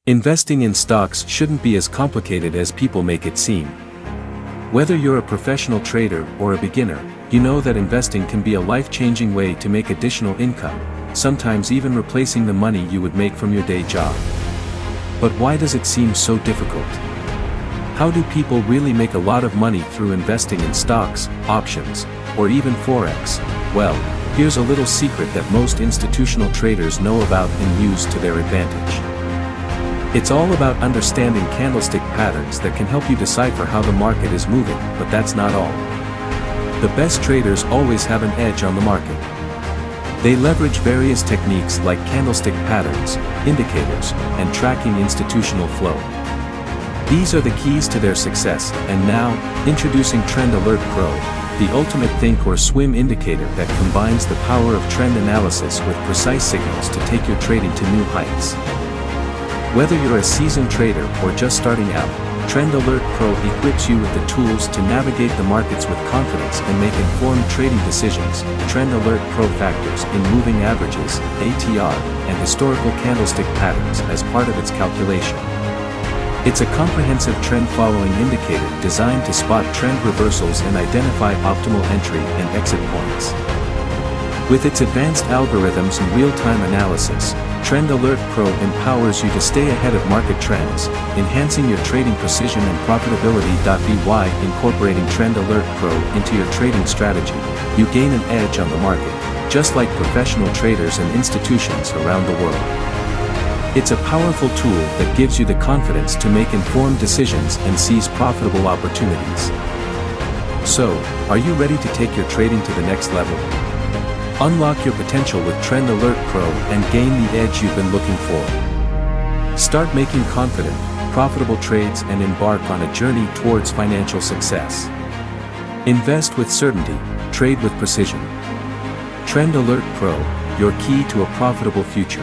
Investing in stocks shouldn't be as complicated as people make it seem. Whether you're a professional trader or a beginner, you know that investing can be a life-changing way to make additional income, sometimes even replacing the money you would make from your day job. But why does it seem so difficult? How do people really make a lot of money through investing in stocks, options, or even Forex? Well, here's a little secret that most institutional traders know about and use to their advantage. It's all about understanding candlestick patterns that can help you decipher how the market is moving, but that's not all. The best traders always have an edge on the market. They leverage various techniques like candlestick patterns, indicators, and tracking institutional flow. These are the keys to their success, and now, introducing Trend Alert Pro, the ultimate Thinkorswim indicator that combines the power of trend analysis with precise signals to take your trading to new heights. Whether you're a seasoned trader or just starting out, Trend Alert Pro equips you with the tools to navigate the markets with confidence and make informed trading decisions. Trend Alert Pro factors in moving averages, ATR, and historical candlestick patterns as part of its calculation. It's a comprehensive trend-following indicator designed to spot trend reversals and identify optimal entry and exit points. With its advanced algorithms and real-time analysis, Trend Alert Pro empowers you to stay ahead of market trends, enhancing your trading precision and profitability. By incorporating Trend Alert Pro into your trading strategy, you gain an edge on the market, just like professional traders and institutions around the world. It's a powerful tool that gives you the confidence to make informed decisions and seize profitable opportunities. So, are you ready to take your trading to the next level? Unlock your potential with Trend Alert Pro and gain the edge you've been looking for. Start making confident, profitable trades and embark on a journey towards financial success. Invest with certainty, trade with precision. Trend Alert Pro, your key to a profitable future.